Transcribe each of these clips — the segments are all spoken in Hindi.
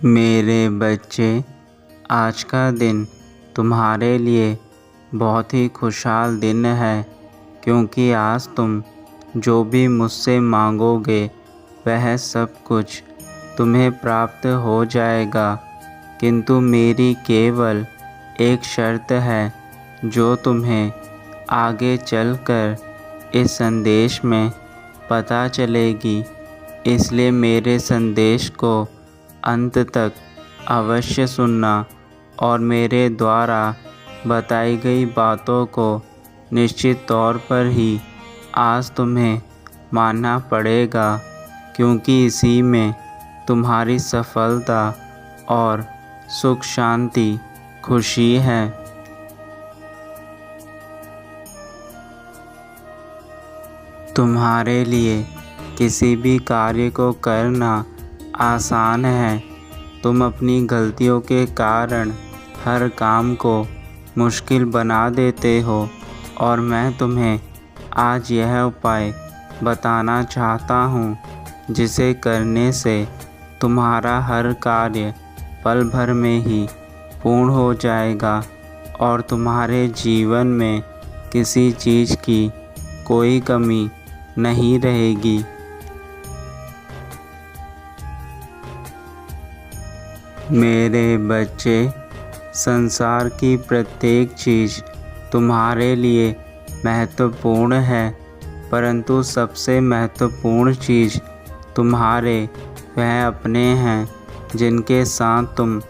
मेरे बच्चे, आज का दिन तुम्हारे लिए बहुत ही खुशहाल दिन है, क्योंकि आज तुम जो भी मुझसे मांगोगे वह सब कुछ तुम्हें प्राप्त हो जाएगा। किंतु मेरी केवल एक शर्त है जो तुम्हें आगे चलकर इस संदेश में पता चलेगी। इसलिए मेरे संदेश को अंत तक अवश्य सुनना और मेरे द्वारा बताई गई बातों को निश्चित तौर पर ही आज तुम्हें मानना पड़ेगा, क्योंकि इसी में तुम्हारी सफलता और सुख शांति खुशी है। तुम्हारे लिए किसी भी कार्य को करना आसान है। तुम अपनी गलतियों के कारण हर काम को मुश्किल बना देते हो, और मैं तुम्हें आज यह उपाय बताना चाहता हूँ, जिसे करने से तुम्हारा हर कार्य पल भर में ही पूर्ण हो जाएगा और तुम्हारे जीवन में किसी चीज़ की कोई कमी नहीं रहेगी। मेरे बच्चे, संसार की प्रत्येक चीज़ तुम्हारे लिए महत्वपूर्ण है, परंतु सबसे महत्वपूर्ण चीज़ तुम्हारे वह अपने हैं जिनके साथ तुम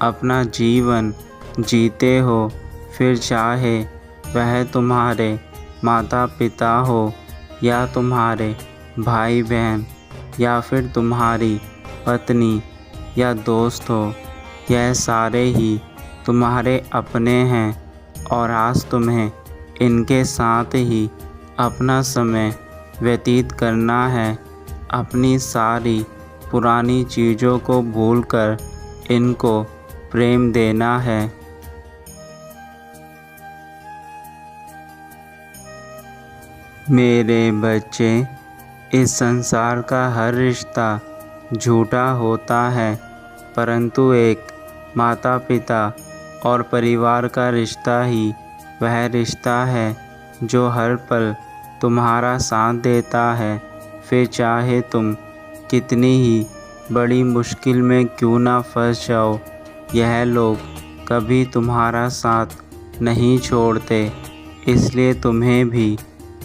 अपना जीवन जीते हो। फिर चाहे वह तुम्हारे माता पिता हो, या तुम्हारे भाई बहन, या फिर तुम्हारी पत्नी या दोस्त हो, यह सारे ही तुम्हारे अपने हैं, और आज तुम्हें इनके साथ ही अपना समय व्यतीत करना है। अपनी सारी पुरानी चीज़ों को भूलकर इनको प्रेम देना है। मेरे बच्चे, इस संसार का हर रिश्ता झूठा होता है, परंतु एक माता पिता और परिवार का रिश्ता ही वह रिश्ता है जो हर पल तुम्हारा साथ देता है। फिर चाहे तुम कितनी ही बड़ी मुश्किल में क्यों ना फंस जाओ, यह लोग कभी तुम्हारा साथ नहीं छोड़ते। इसलिए तुम्हें भी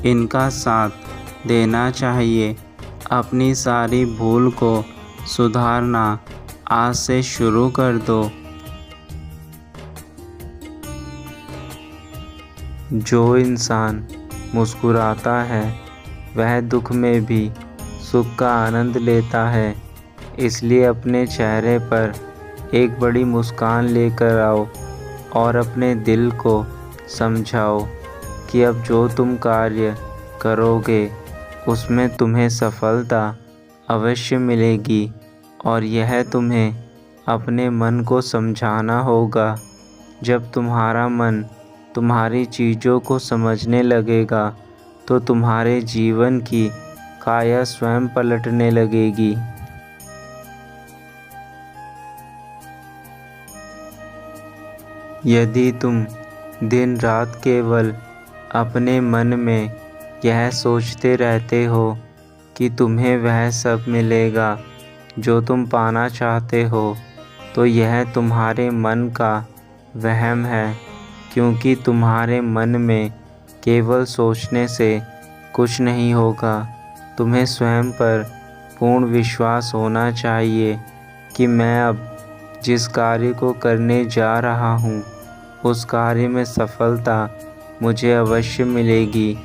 इनका साथ देना चाहिए। अपनी सारी भूल को सुधारना आज से शुरू कर दो। जो इंसान मुस्कुराता है वह दुख में भी सुख का आनंद लेता है। इसलिए अपने चेहरे पर एक बड़ी मुस्कान लेकर आओ और अपने दिल को समझाओ कि अब जो तुम कार्य करोगे उसमें तुम्हें सफलता अवश्य मिलेगी। और यह तुम्हें अपने मन को समझाना होगा। जब तुम्हारा मन तुम्हारी चीज़ों को समझने लगेगा तो तुम्हारे जीवन की काया स्वयं पलटने लगेगी। यदि तुम दिन रात केवल अपने मन में यह सोचते रहते हो कि तुम्हें वह सब मिलेगा जो तुम पाना चाहते हो, तो यह तुम्हारे मन का वहम है, क्योंकि तुम्हारे मन में केवल सोचने से कुछ नहीं होगा। तुम्हें स्वयं पर पूर्ण विश्वास होना चाहिए कि मैं अब जिस कार्य को करने जा रहा हूँ उस कार्य में सफलता मुझे अवश्य मिलेगी।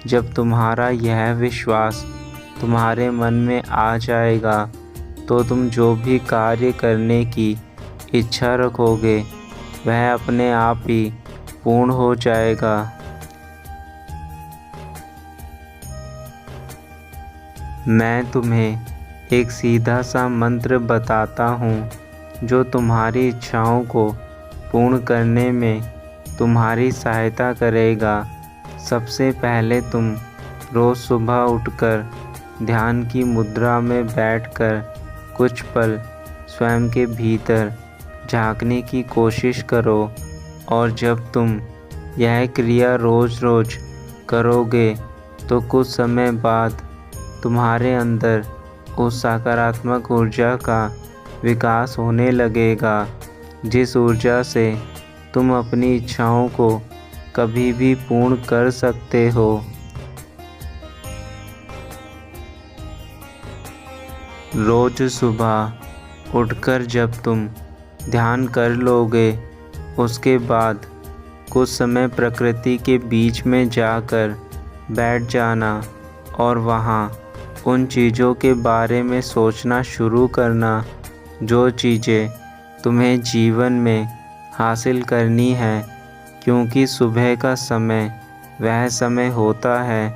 जब तुम्हारा यह विश्वास तुम्हारे मन में आ जाएगा तो तुम जो भी कार्य करने की इच्छा रखोगे वह अपने आप ही पूर्ण हो जाएगा। मैं तुम्हें एक सीधा सा मंत्र बताता हूँ जो तुम्हारी इच्छाओं को पूर्ण करने में तुम्हारी सहायता करेगा। सबसे पहले तुम रोज़ सुबह उठकर ध्यान की मुद्रा में बैठकर कुछ पल स्वयं के भीतर झांकने की कोशिश करो और जब तुम यह क्रिया रोज़ रोज़ करोगे तो कुछ समय बाद तुम्हारे अंदर उस सकारात्मक ऊर्जा का विकास होने लगेगा जिस ऊर्जा से तुम अपनी इच्छाओं को कभी भी पूर्ण कर सकते हो। रोज़ सुबह उठकर जब तुम ध्यान कर लोगे उसके बाद कुछ समय प्रकृति के बीच में जाकर बैठ जाना और वहाँ उन चीज़ों के बारे में सोचना शुरू करना जो चीज़ें तुम्हें जीवन में हासिल करनी है, क्योंकि सुबह का समय वह समय होता है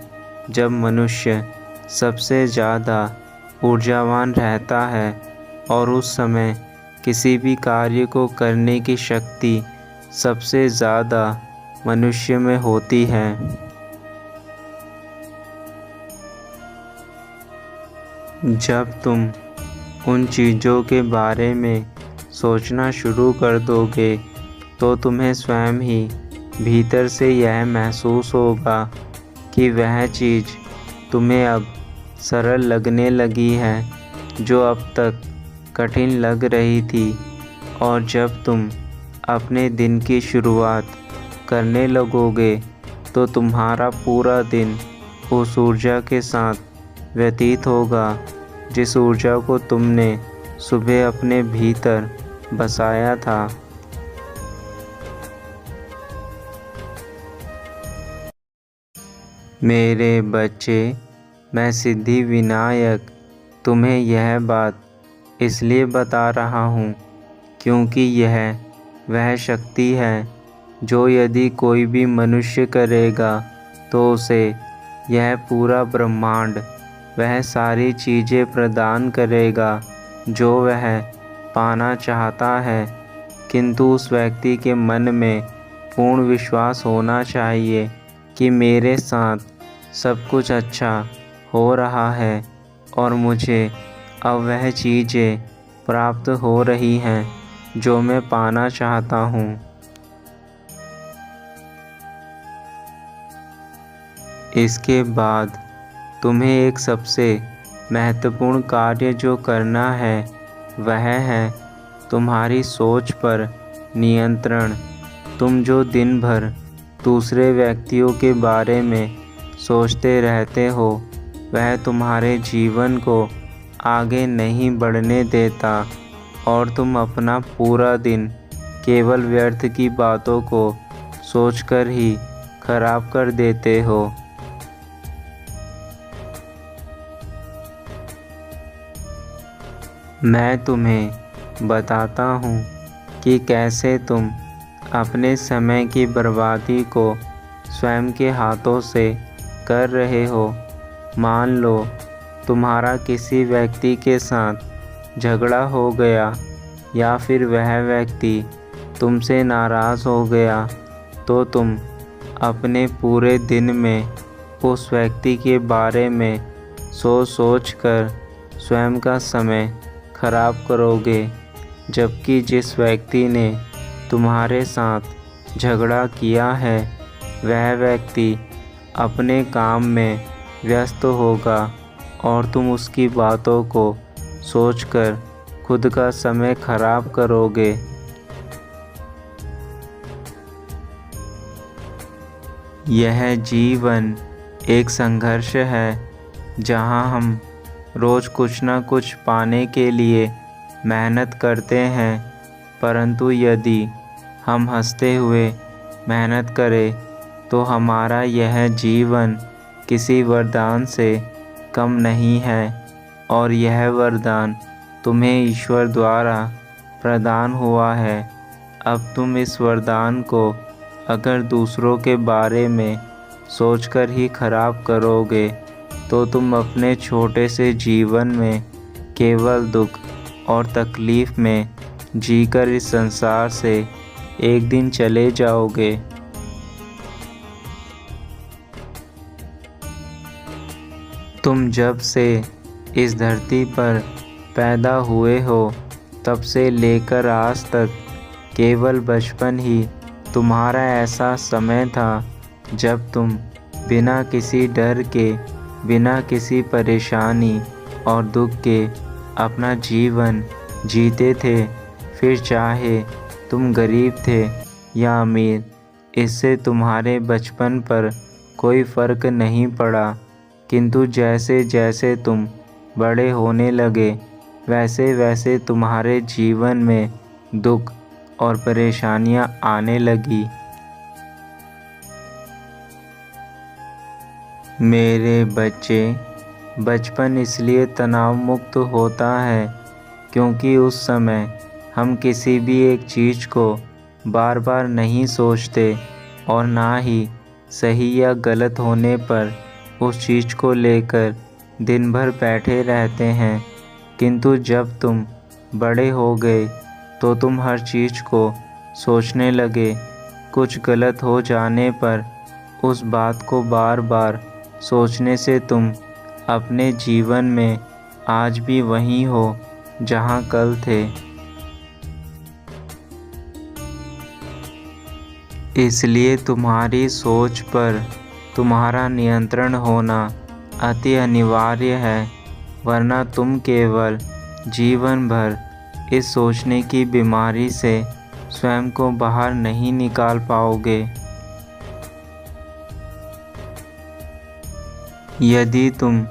जब मनुष्य सबसे ज़्यादा ऊर्जावान रहता है और उस समय किसी भी कार्य को करने की शक्ति सबसे ज़्यादा मनुष्य में होती है। जब तुम उन चीज़ों के बारे में सोचना शुरू कर दोगे तो तुम्हें स्वयं ही भीतर से यह महसूस होगा कि वह चीज़ तुम्हें अब सरल लगने लगी है जो अब तक कठिन लग रही थी। और जब तुम अपने दिन की शुरुआत करने लगोगे तो तुम्हारा पूरा दिन उस ऊर्जा के साथ व्यतीत होगा जिस ऊर्जा को तुमने सुबह अपने भीतर बसाया था। मेरे बच्चे, मैं सिद्धि विनायक तुम्हें यह बात इसलिए बता रहा हूँ क्योंकि यह वह शक्ति है जो यदि कोई भी मनुष्य करेगा तो उसे यह पूरा ब्रह्मांड वह सारी चीज़ें प्रदान करेगा जो वह पाना चाहता है, किंतु उस व्यक्ति के मन में पूर्ण विश्वास होना चाहिए कि मेरे साथ सब कुछ अच्छा हो रहा है और मुझे अब वह चीज़ें प्राप्त हो रही हैं जो मैं पाना चाहता हूँ। इसके बाद तुम्हें एक सबसे महत्वपूर्ण कार्य जो करना है वह है तुम्हारी सोच पर नियंत्रण। तुम जो दिन भर दूसरे व्यक्तियों के बारे में सोचते रहते हो वह तुम्हारे जीवन को आगे नहीं बढ़ने देता और तुम अपना पूरा दिन केवल व्यर्थ की बातों को सोचकर ही खराब कर देते हो। मैं तुम्हें बताता हूँ कि कैसे तुम अपने समय की बर्बादी को स्वयं के हाथों से कर रहे हो। मान लो तुम्हारा किसी व्यक्ति के साथ झगड़ा हो गया या फिर वह व्यक्ति तुमसे नाराज़ हो गया तो तुम अपने पूरे दिन में उस व्यक्ति के बारे में सोच कर स्वयं का समय खराब करोगे, जबकि जिस व्यक्ति ने तुम्हारे साथ झगड़ा किया है वह व्यक्ति अपने काम में व्यस्त होगा और तुम उसकी बातों को सोचकर खुद का समय खराब करोगे। यह जीवन एक संघर्ष है जहाँ हम रोज़ कुछ न कुछ पाने के लिए मेहनत करते हैं, परंतु यदि हम हंसते हुए मेहनत करें तो हमारा यह जीवन किसी वरदान से कम नहीं है और यह वरदान तुम्हें ईश्वर द्वारा प्रदान हुआ है। अब तुम इस वरदान को अगर दूसरों के बारे में सोचकर ही खराब करोगे तो तुम अपने छोटे से जीवन में केवल दुख और तकलीफ़ में जीकर इस संसार से एक दिन चले जाओगे। तुम जब से इस धरती पर पैदा हुए हो तब से लेकर आज तक केवल बचपन ही तुम्हारा ऐसा समय था जब तुम बिना किसी डर के, बिना किसी परेशानी और दुख के अपना जीवन जीते थे। फिर चाहे तुम गरीब थे या अमीर, इससे तुम्हारे बचपन पर कोई फ़र्क नहीं पड़ा। किंतु जैसे जैसे तुम बड़े होने लगे, वैसे वैसे तुम्हारे जीवन में दुख और परेशानियां आने लगी। मेरे बच्चे, बचपन इसलिए तनाव मुक्त होता है क्योंकि उस समय हम किसी भी एक चीज़ को बार बार नहीं सोचते और ना ही सही या गलत होने पर उस चीज़ को लेकर दिन भर बैठे रहते हैं। किंतु जब तुम बड़े हो गए तो तुम हर चीज़ को सोचने लगे। कुछ गलत हो जाने पर उस बात को बार बार सोचने से तुम अपने जीवन में आज भी वहीं हो जहाँ कल थे। इसलिए तुम्हारी सोच पर तुम्हारा नियंत्रण होना अति अनिवार्य है, वरना तुम केवल जीवन भर इस सोचने की बीमारी से स्वयं को बाहर नहीं निकाल पाओगे। यदि तुम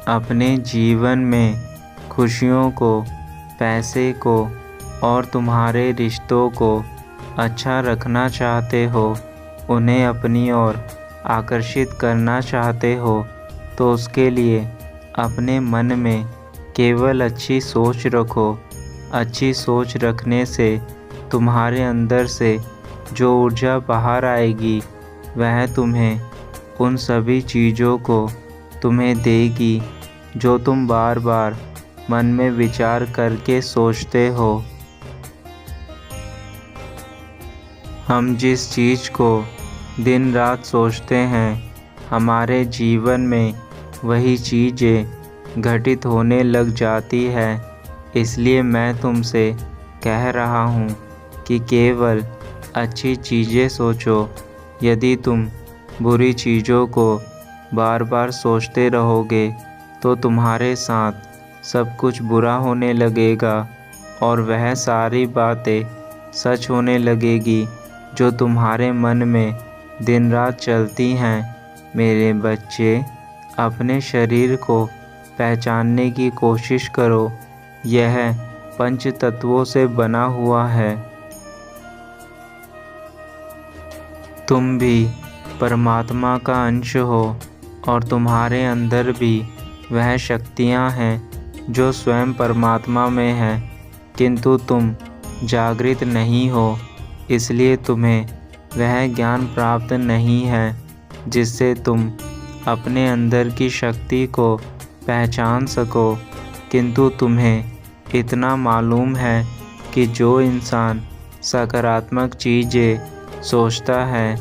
अपने जीवन में खुशियों को, पैसे को और तुम्हारे रिश्तों को अच्छा रखना चाहते हो, उन्हें अपनी ओर आकर्षित करना चाहते हो, तो उसके लिए अपने मन में केवल अच्छी सोच रखो। अच्छी सोच रखने से तुम्हारे अंदर से जो ऊर्जा बाहर आएगी, वह तुम्हें उन सभी चीज़ों को तुम्हें देगी जो तुम बार बार मन में विचार करके सोचते हो। हम जिस चीज़ को दिन रात सोचते हैं, हमारे जीवन में वही चीज़ें घटित होने लग जाती है। इसलिए मैं तुमसे कह रहा हूँ कि केवल अच्छी चीज़ें सोचो। यदि तुम बुरी चीज़ों को बार बार सोचते रहोगे तो तुम्हारे साथ सब कुछ बुरा होने लगेगा और वह सारी बातें सच होने लगेगी जो तुम्हारे मन में दिन रात चलती हैं। मेरे बच्चे, अपने शरीर को पहचानने की कोशिश करो। यह 5 तत्वों से बना हुआ है। तुम भी परमात्मा का अंश हो और तुम्हारे अंदर भी वह शक्तियाँ हैं जो स्वयं परमात्मा में हैं, किंतु तुम जागृत नहीं हो। इसलिए तुम्हें वह ज्ञान प्राप्त नहीं है जिससे तुम अपने अंदर की शक्ति को पहचान सको। किंतु तुम्हें इतना मालूम है कि जो इंसान सकारात्मक चीज़ें सोचता है,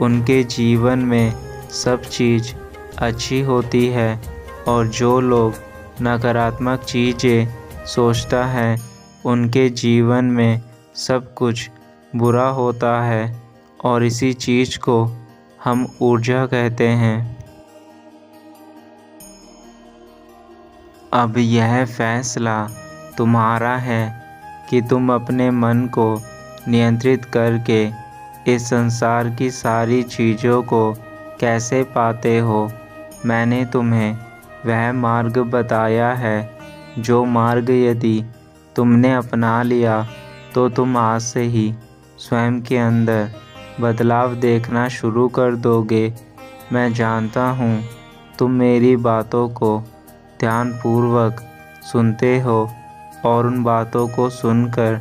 उनके जीवन में सब चीज़ अच्छी होती है, और जो लोग नकारात्मक चीज़ें सोचता है, उनके जीवन में सब कुछ बुरा होता है। और इसी चीज़ को हम ऊर्जा कहते हैं। अब यह फैसला तुम्हारा है कि तुम अपने मन को नियंत्रित करके इस संसार की सारी चीज़ों को कैसे पाते हो। मैंने तुम्हें वह मार्ग बताया है, जो मार्ग यदि तुमने अपना लिया तो तुम आज से ही स्वयं के अंदर बदलाव देखना शुरू कर दोगे। मैं जानता हूँ तुम मेरी बातों को ध्यानपूर्वक सुनते हो और उन बातों को सुनकर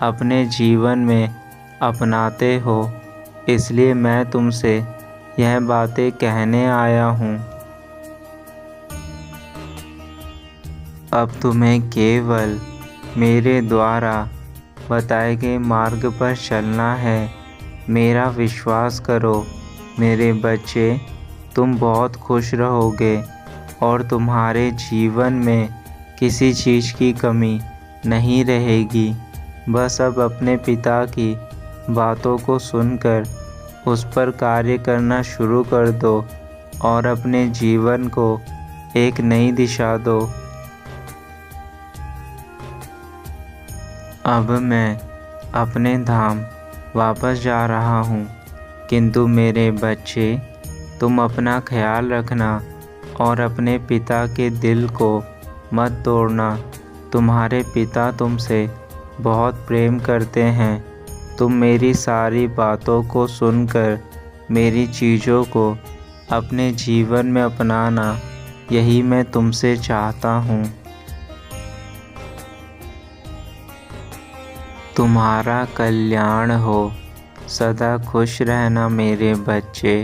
अपने जीवन में अपनाते हो। इसलिए मैं तुमसे यह बातें कहने आया हूँ। अब तुम्हें केवल मेरे द्वारा बताए गए मार्ग पर चलना है। मेरा विश्वास करो मेरे बच्चे, तुम बहुत खुश रहोगे और तुम्हारे जीवन में किसी चीज़ की कमी नहीं रहेगी। बस अब अपने पिता की बातों को सुनकर उस पर कार्य करना शुरू कर दो और अपने जीवन को एक नई दिशा दो। अब मैं अपने धाम वापस जा रहा हूँ, किंतु मेरे बच्चे, तुम अपना ख्याल रखना और अपने पिता के दिल को मत तोड़ना। तुम्हारे पिता तुमसे बहुत प्रेम करते हैं। तुम मेरी सारी बातों को सुनकर मेरी चीज़ों को अपने जीवन में अपनाना, यही मैं तुमसे चाहता हूँ। तुम्हारा कल्याण हो। सदा खुश रहना मेरे बच्चे।